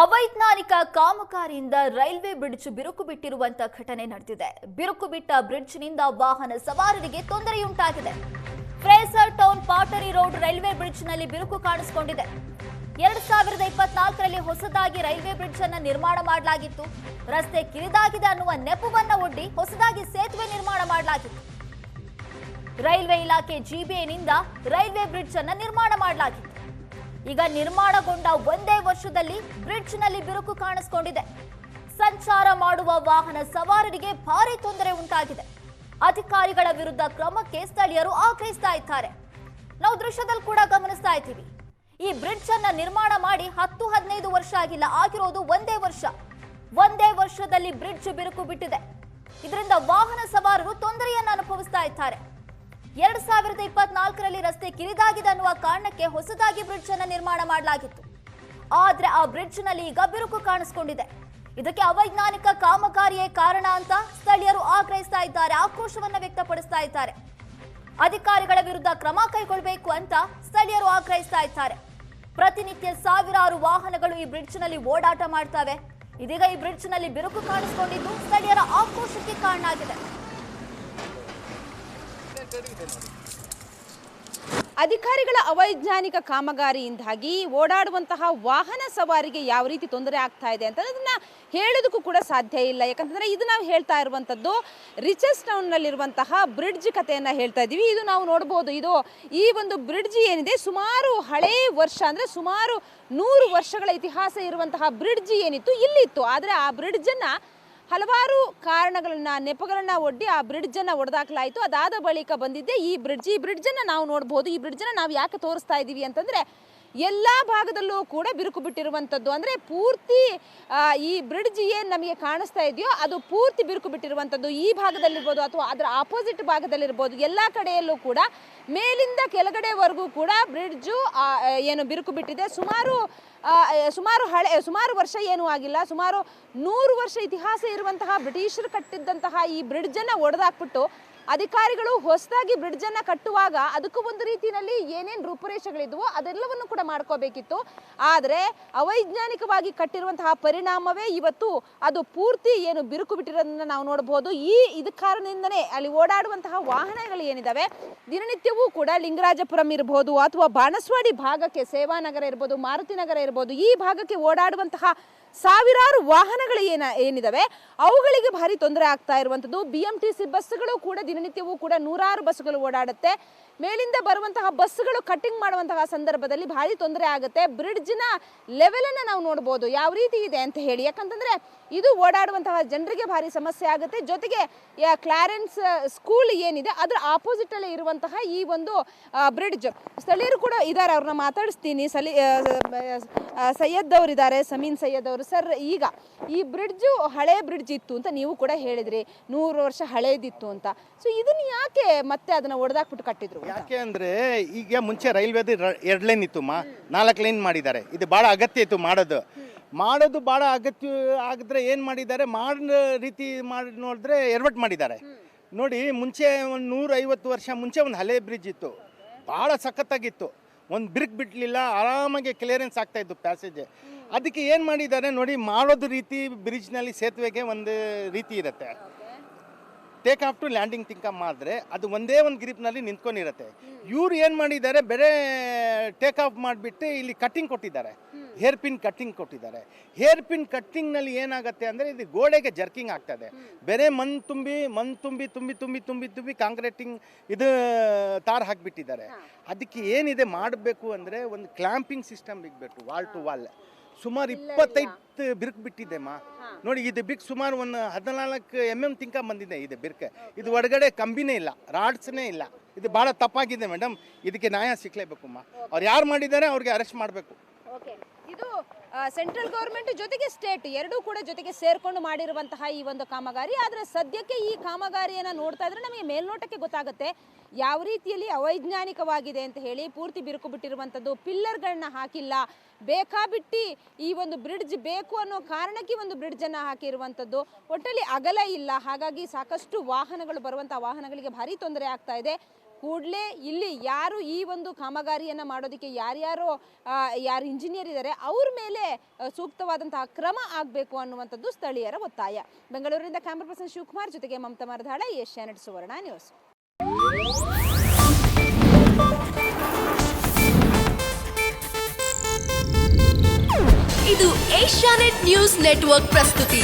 ಅವೈಜ್ಞಾನಿಕ ಕಾಮಗಾರಿಯಿಂದ railway bridge ಬಿರುಕು ಬಿಟ್ಟಿರುವಂತ ಘಟನೆ ನಡೆದಿದೆ. ಬಿರುಕು ಬಿಟ್ಟ ಬ್ರಿಡ್ಜ್ನಿಂದ ವಾಹನ ಸವಾರರಿಗೆ ತೊಂದರೆಯುಂಟಾಗಿದೆ. Fraser Town Pottery Road railway ಬ್ರಿಡ್ಜ್ನಲ್ಲಿ ಬಿರುಕು ಕಾಣಿಸಿಕೊಂಡಿದೆ. 2024ರಲ್ಲಿ ಹೊಸದಾಗಿ ರೈಲ್ವೆ ಬ್ರಿಡ್ಜ್ ಅನ್ನು ನಿರ್ಮಾಣ ಮಾಡಲಾಗಿತ್ತು. ರಸ್ತೆ ಕಿರಿದಾಗಿದೆ ಅನ್ನುವ ನೆಪವನ್ನ ಒಡ್ಡಿ ಹೊಸದಾಗಿ ಸೇತುವೆ ನಿರ್ಮಾಣ ಮಾಡಲಾಗಿತ್ತು. ರೈಲ್ವೆ ಇಲಾಖೆ ಜಿಬಿಎನಿಂದ ರೈಲ್ವೆ ಬ್ರಿಡ್ಜ್ ಅನ್ನು ನಿರ್ಮಾಣ ಮಾಡಲಾಗಿತ್ತು. ಈಗ ನಿರ್ಮಾಣಗೊಂಡ ಒಂದೇ ವರ್ಷದಲ್ಲಿ ಬ್ರಿಡ್ಜ್ನಲ್ಲಿ ಬಿರುಕು ಕಾಣಿಸಿಕೊಂಡಿದೆ. ಸಂಚಾರ ಮಾಡುವ ವಾಹನ ಸವಾರರಿಗೆ ಭಾರಿ ತೊಂದರೆ ಉಂಟಾಗಿದೆ. ಅಧಿಕಾರಿಗಳ ವಿರುದ್ಧ ಕ್ರಮಕ್ಕೆ ಸ್ಥಳೀಯರು ಆಗ್ರಹಿಸ್ತಾ ಇದ್ದಾರೆ. ನಾವು ದೃಶ್ಯದಲ್ಲಿ ಕೂಡ ಗಮನಿಸ್ತಾ ಇದ್ದೀವಿ. ಈ ಬ್ರಿಡ್ಜ್ ಅನ್ನ ನಿರ್ಮಾಣ ಮಾಡಿ 10-15 ವರ್ಷ ಆಗಿಲ್ಲ, ಆಗಿರೋದು ಒಂದೇ ವರ್ಷ. ಒಂದೇ ವರ್ಷದಲ್ಲಿ ಬ್ರಿಡ್ಜ್ ಬಿರುಕು ಬಿಟ್ಟಿದೆ. ಇದರಿಂದ ವಾಹನ ಸವಾರರು ತೊಂದರೆಯನ್ನು ಅನುಭವಿಸ್ತಾ ಇದ್ದಾರೆ. 2024ರಲ್ಲಿ ರಸ್ತೆ ಕಿರಿದಾಗಿದೆ ಅನ್ನುವ ಕಾರಣಕ್ಕೆ ಹೊಸದಾಗಿ ಬ್ರಿಡ್ಜ್ ಅನ್ನು ನಿರ್ಮಾಣ ಮಾಡಲಾಗಿತ್ತು. ಆದ್ರೆ ಆ ಬ್ರಿಡ್ಜ್ ನಲ್ಲಿ ಈಗ ಬಿರುಕು ಕಾಣಿಸಿಕೊಂಡಿದೆ. ಇದಕ್ಕೆ ಅವೈಜ್ಞಾನಿಕ ಕಾಮಗಾರಿಯೇ ಕಾರಣ ಅಂತ ಸ್ಥಳೀಯರು ಆಗ್ರಹಿಸ್ತಾ ಇದ್ದಾರೆ, ಆಕ್ರೋಶವನ್ನ ವ್ಯಕ್ತಪಡಿಸ್ತಾ ಇದ್ದಾರೆ. ಅಧಿಕಾರಿಗಳ ವಿರುದ್ಧ ಕ್ರಮ ಕೈಗೊಳ್ಳಬೇಕು ಅಂತ ಸ್ಥಳೀಯರು ಆಗ್ರಹಿಸ್ತಾ ಇದ್ದಾರೆ. ಪ್ರತಿನಿತ್ಯ ಸಾವಿರಾರು ವಾಹನಗಳು ಈ ಬ್ರಿಡ್ಜ್ ನಲ್ಲಿ ಓಡಾಟ ಮಾಡ್ತವೆ. ಇದೀಗ ಈ ಬ್ರಿಡ್ಜ್ ನಲ್ಲಿ ಬಿರುಕು ಕಾಣಿಸಿಕೊಂಡಿದ್ದು ಸ್ಥಳೀಯರ ಆಕ್ರೋಶಕ್ಕೆ ಕಾರಣ ಆಗಿದೆ. ಅಧಿಕಾರಿಗಳ ಅವೈಜ್ಞಾನಿಕ ಕಾಮಗಾರಿಯಿಂದಾಗಿ ಓಡಾಡುವಂತಹ ವಾಹನ ಸವಾರಿಗೆ ಯಾವ ರೀತಿ ತೊಂದರೆ ಆಗ್ತಾ ಇದೆ ಅಂತ ಅದನ್ನ ಹೇಳೋದಕ್ಕೂ ಕೂಡ ಸಾಧ್ಯ ಇಲ್ಲ. ಯಾಕಂತಂದ್ರೆ ಇದು ನಾವು ಹೇಳ್ತಾ ಇರುವಂತದ್ದು ರಿಚಸ್ ಟೌನ್ ನಲ್ಲಿರುವಂತಹ ಬ್ರಿಡ್ಜ್ ಕಥೆಯನ್ನ ಹೇಳ್ತಾ ಇದೀವಿ. ಇದು ನಾವು ನೋಡಬಹುದು. ಇದು ಈ ಒಂದು ಬ್ರಿಡ್ಜ್ ಏನಿದೆ ಸುಮಾರು ಹಳೇ ವರ್ಷ, ಅಂದ್ರೆ ಸುಮಾರು 100 ವರ್ಷಗಳ ಇತಿಹಾಸ ಇರುವಂತಹ ಬ್ರಿಡ್ಜ್ ಏನಿತ್ತು ಇಲ್ಲಿತ್ತು. ಆದ್ರೆ ಆ ಬ್ರಿಡ್ಜ್ ಅನ್ನ ಹಲವಾರು ಕಾರಣಗಳನ್ನ ನೆಪಗಳನ್ನ ಒಡ್ಡಿ ಆ ಬ್ರಿಡ್ಜ್ ಅನ್ನ ಒಡೆದಾಕಲಾಯಿತು. ಅದಾದ ಬಳಿಕ ಬಂದಿದ್ದೆ ಈ ಬ್ರಿಡ್ಜ್ ಅನ್ನ ನಾವು ನೋಡಬಹುದು. ಈ ಬ್ರಿಡ್ಜ್ ಅನ್ನ ನಾವು ಯಾಕೆ ತೋರಿಸ್ತಾ ಇದೀವಿ ಅಂತಂದ್ರೆ ಎಲ್ಲ ಭಾಗದಲ್ಲೂ ಕೂಡ ಬಿರುಕು ಬಿಟ್ಟಿರುವಂಥದ್ದು. ಅಂದರೆ ಪೂರ್ತಿ ಈ ಬ್ರಿಡ್ಜ್ ಏನು ನಮಗೆ ಕಾಣಿಸ್ತಾ ಇದೆಯೋ ಅದು ಪೂರ್ತಿ ಬಿರುಕು ಬಿಟ್ಟಿರುವಂಥದ್ದು. ಈ ಭಾಗದಲ್ಲಿರ್ಬೋದು ಅಥವಾ ಅದರ ಆಪೋಸಿಟ್ ಭಾಗದಲ್ಲಿರ್ಬೋದು, ಎಲ್ಲ ಕಡೆಯಲ್ಲೂ ಕೂಡ ಮೇಲಿಂದ ಕೆಳಗಡೆವರೆಗೂ ಕೂಡ ಬ್ರಿಡ್ಜು ಏನು ಬಿರುಕು ಬಿಟ್ಟಿದೆ. ಸುಮಾರು ವರ್ಷ ಏನೂ ಆಗಿಲ್ಲ. ಸುಮಾರು 100 ವರ್ಷ ಇತಿಹಾಸ ಇರುವಂತಹ ಬ್ರಿಟಿಷರು ಕಟ್ಟಿದ್ದಂತಹ ಈ ಬ್ರಿಡ್ಜನ್ನು ಒಡೆದಾಕ್ಬಿಟ್ಟು ಅಧಿಕಾರಿಗಳು ಹೊಸದಾಗಿ ಬ್ರಿಡ್ಜ್ ಅನ್ನ ಕಟ್ಟುವಾಗ ಅದಕ್ಕೂ ಒಂದು ರೀತಿಯಲ್ಲಿ ಏನೇನು ರೂಪುರೇಷೆಗಳಿದ್ವೋ ಅದೆಲ್ಲವನ್ನು ಕೂಡ ಮಾಡ್ಕೋಬೇಕಿತ್ತು. ಆದರೆ ಅವೈಜ್ಞಾನಿಕವಾಗಿ ಕಟ್ಟಿರುವಂತಹ ಪರಿಣಾಮವೇ ಇವತ್ತು ಅದು ಪೂರ್ತಿ ಏನು ಬಿರುಕು ಬಿಟ್ಟಿರೋದನ್ನ ನಾವು ನೋಡಬಹುದು. ಇದ ಕಾರಣದಿಂದನೇ ಅಲ್ಲಿ ಓಡಾಡುವಂತಹ ವಾಹನಗಳು ಏನಿದಾವೆ ದಿನನಿತ್ಯವೂ ಕೂಡ ಲಿಂಗರಾಜಪುರಂ ಇರಬಹುದು ಅಥವಾ ಬಾಣಸ್ವಾಡಿ ಭಾಗಕ್ಕೆ, ಸೇವಾನಗರ ಇರ್ಬೋದು, ಮಾರುತಿ ನಗರ ಇರ್ಬೋದು, ಈ ಭಾಗಕ್ಕೆ ಓಡಾಡುವಂತಹ ಸಾವಿರಾರು ವಾಹನಗಳು ಏನಿದಾವೆ ಅವುಗಳಿಗೆ ಭಾರಿ ತೊಂದರೆ ಆಗ್ತಾ ಇರುವಂಥದ್ದು. BMTC ಬಸ್ಸುಗಳು ಕೂಡ ದಿನನಿತ್ಯವೂ ಕೂಡ 100 ಬಸ್ಸುಗಳು ಓಡಾಡುತ್ತೆ. ಮೇಲಿಂದ ಬರುವಂತಹ ಬಸ್ಸುಗಳು ಕಟ್ಟಿಂಗ್ ಮಾಡುವಂತಹ ಸಂದರ್ಭದಲ್ಲಿ ಭಾರಿ ತೊಂದರೆ ಆಗುತ್ತೆ. ಬ್ರಿಡ್ಜ್ನ ಲೆವೆಲನ್ನು ನಾವು ನೋಡ್ಬೋದು ಯಾವ ರೀತಿ ಇದೆ ಅಂತ ಹೇಳಿ. ಯಾಕಂತಂದ್ರೆ ಇದು ಓಡಾಡುವಂತಹ ಜನರಿಗೆ ಭಾರಿ ಸಮಸ್ಯೆ ಆಗುತ್ತೆ. ಜೊತೆಗೆ ಕ್ಲಾರೆನ್ಸ್ ಸ್ಕೂಲ್ ಏನಿದೆ ಅದರ ಆಪೋಸಿಟ್ ಅಲ್ಲಿ ಇರುವಂತಹ ಈ ಒಂದು ಬ್ರಿಡ್ಜ್ ಸ್ಥಳೀಯರು ಕೂಡ ಇದ್ದಾರೆ, ಅವ್ರನ್ನ ಮಾತಾಡಿಸ್ತೀನಿ. ಸೈಯದ್ ಅವರು ಇದ್ದಾರೆ, ಸಮೀನ್ ಸೈಯದ್ ಅವರು. ಸರ್, ಈಗ ಈ ಬ್ರಿಡ್ಜು ಹಳೆ ಬ್ರಿಡ್ಜ್ ಇತ್ತು ಅಂತ ನೀವು ಕೂಡ ಹೇಳಿದ್ರಿ, 100 ವರ್ಷ ಹಳೇದಿತ್ತು ಅಂತ. ಸೊ ಇದನ್ನ ಯಾಕೆ ಮತ್ತೆ ಅದನ್ನ ಒಡೆದಾಕ್ಬಿಟ್ಟು ಕಟ್ಟಿದ್ರು? ಯಾಕೆ ಅಂದ್ರೆ ಈಗ ಮುಂಚೆ ರೈಲ್ವೆದು 2 ಲೈನ್ ಇತ್ತು, 4 ಲೈನ್ ಮಾಡಿದ್ದಾರೆ. ಇದು ಭಾಳ ಅಗತ್ಯ ಇತ್ತು ಮಾಡೋದು ಭಾಳ ಅಗತ್ಯ ಆಗಿದ್ರೆ ಏನು ಮಾಡಿದ್ದಾರೆ, ಮಾಡೋ ರೀತಿ ಮಾಡಿ ನೋಡಿದ್ರೆ ಎಡವಟ್ಟು ಮಾಡಿದ್ದಾರೆ. ನೋಡಿ, ಮುಂಚೆ ಒಂದು 150 ವರ್ಷ ಮುಂಚೆ ಒಂದು ಹಳೆ ಬ್ರಿಡ್ಜ್ ಇತ್ತು, ಭಾಳ ಸಖತ್ತಾಗಿತ್ತು. ಒಂದು ಬ್ರಿಕ್ ಬಿಡಲಿಲ್ಲ, ಆರಾಮಾಗಿ ಕ್ಲಿಯರೆನ್ಸ್ ಆಗ್ತಾಯಿತ್ತು ಪ್ಯಾಸೇಜ್. ಅದಕ್ಕೆ ಏನು ಮಾಡಿದ್ದಾರೆ ನೋಡಿ, ಮಾಡೋದು ರೀತಿ ಬ್ರಿಡ್ಜ್ನಲ್ಲಿ ಸೇತುವೆಗೆ ಒಂದು ರೀತಿ ಇರುತ್ತೆ. ಟೇಕ್ ಆಫ್ ಟು ಲ್ಯಾಂಡಿಂಗ್ ತಿಂಕ ಮಾಡಿದ್ರೆ ಅದು ಒಂದೇ ಒಂದು ಗ್ರಿಪ್ನಲ್ಲಿ ನಿಂತ್ಕೊಂಡಿರುತ್ತೆ. ಇವ್ರು ಏನು ಮಾಡಿದ್ದಾರೆ, ಬೇರೆ ಟೇಕ್ ಆಫ್ ಮಾಡಿಬಿಟ್ಟು ಇಲ್ಲಿ ಕಟ್ಟಿಂಗ್ ಕೊಟ್ಟಿದ್ದಾರೆ, ಹೇರ್ ಪಿನ್ ಕಟ್ಟಿಂಗ್ ಕೊಟ್ಟಿದ್ದಾರೆ. ಹೇರ್ ಪಿನ್ ಕಟ್ಟಿಂಗ್ನಲ್ಲಿ ಏನಾಗುತ್ತೆ ಅಂದರೆ ಇದು ಗೋಡೆಗೆ ಜರ್ಕಿಂಗ್ ಆಗ್ತದೆ. ಬೇರೆ ಮಣ್ಣು ತುಂಬಿ ಕಾಂಕ್ರೀಟಿಂಗ್ ಇದು ತಾರ್ ಹಾಕಿಬಿಟ್ಟಿದ್ದಾರೆ. ಅದಕ್ಕೆ ಏನಿದೆ ಮಾಡಬೇಕು ಅಂದರೆ ಒಂದು clamping system ಬಿಗ್ಬೇಕು, wall to wall. ಸುಮಾರು 25 ಬಿರುಕು ಬಿಟ್ಟಿದೆ ನೋಡಿ. ಇದು ಬಿಕ್ ಸುಮಾರು ಒಂದು 14 mm ತಿಂಕ ಬಂದಿದೆ ಇದು ಬಿರ್ಕ್. ಇದು ಒಳಗಡೆ ಕಂಬಿನೇ ಇಲ್ಲ, ರಾಡ್ಸ್ನೇ ಇಲ್ಲ. ಇದು ಭಾಳ ತಪ್ಪಾಗಿದೆ ಮೇಡಮ್. ಇದಕ್ಕೆ ನ್ಯಾಯ ಸಿಕ್ಲೇಬೇಕು. ಅವ್ರು ಯಾರು ಮಾಡಿದ್ದಾರೆ ಅವ್ರಿಗೆ ಅರೆಸ್ಟ್ ಮಾಡಬೇಕು. ಇದು ಸೆಂಟ್ರಲ್ ಗೌರ್ಮೆಂಟ್ ಜೊತೆಗೆ ಸ್ಟೇಟ್ ಎರಡೂ ಕೂಡ ಜೊತೆಗೆ ಸೇರ್ಕೊಂಡು ಮಾಡಿರುವಂತಹ ಈ ಒಂದು ಕಾಮಗಾರಿ. ಆದರೆ ಸದ್ಯಕ್ಕೆ ಈ ಕಾಮಗಾರಿಯನ್ನು ನೋಡ್ತಾ ಇದ್ರೆ ನಮಗೆ ಮೇಲ್ನೋಟಕ್ಕೆ ಗೊತ್ತಾಗುತ್ತೆ ಯಾವ ರೀತಿಯಲ್ಲಿ ಅವೈಜ್ಞಾನಿಕವಾಗಿದೆ ಅಂತ ಹೇಳಿ. ಪೂರ್ತಿ ಬಿರುಕು ಬಿಟ್ಟಿರುವಂಥದ್ದು, ಪಿಲ್ಲರ್ಗಳನ್ನ ಹಾಕಿಲ್ಲ, ಬೇಕಾಬಿಟ್ಟಿ ಈ ಒಂದು ಬ್ರಿಡ್ಜ್ ಬೇಕು ಅನ್ನೋ ಕಾರಣಕ್ಕೆ ಒಂದು ಬ್ರಿಡ್ಜನ್ನು ಹಾಕಿರುವಂಥದ್ದು. ಒಟ್ಟಲ್ಲಿ ಅಗಲ ಇಲ್ಲ. ಹಾಗಾಗಿ ಸಾಕಷ್ಟು ವಾಹನಗಳು ಬರುವಂಥ ವಾಹನಗಳಿಗೆ ಭಾರಿ ತೊಂದರೆ ಆಗ್ತಾ ಇದೆ. ಕೂಡಲೇ ಇಲ್ಲಿ ಯಾರು ಈ ಒಂದು ಕಾಮಗಾರಿಯನ್ನು ಮಾಡೋದಕ್ಕೆ ಯಾರು ಇಂಜಿನಿಯರ್ ಇದ್ದಾರೆ ಅವ್ರ ಮೇಲೆ ಸೂಕ್ತವಾದಂತಹ ಕ್ರಮ ಆಗಬೇಕು ಅನ್ನುವಂಥದ್ದು ಸ್ಥಳೀಯರ ಒತ್ತಾಯ. ಬೆಂಗಳೂರಿನಿಂದ ಕ್ಯಾಮರಾ ಪರ್ಸನ್ ಶಿವಕುಮಾರ್ ಜೊತೆಗೆ ಮಮತಾ ಮರದಾಳ, ಏಷ್ಯಾನೆಟ್ ಸುವರ್ಣ ನ್ಯೂಸ್. ಇದು ಏಷ್ಯಾನೆಟ್ ನ್ಯೂಸ್ ನೆಟ್ವರ್ಕ್ ಪ್ರಸ್ತುತಿ.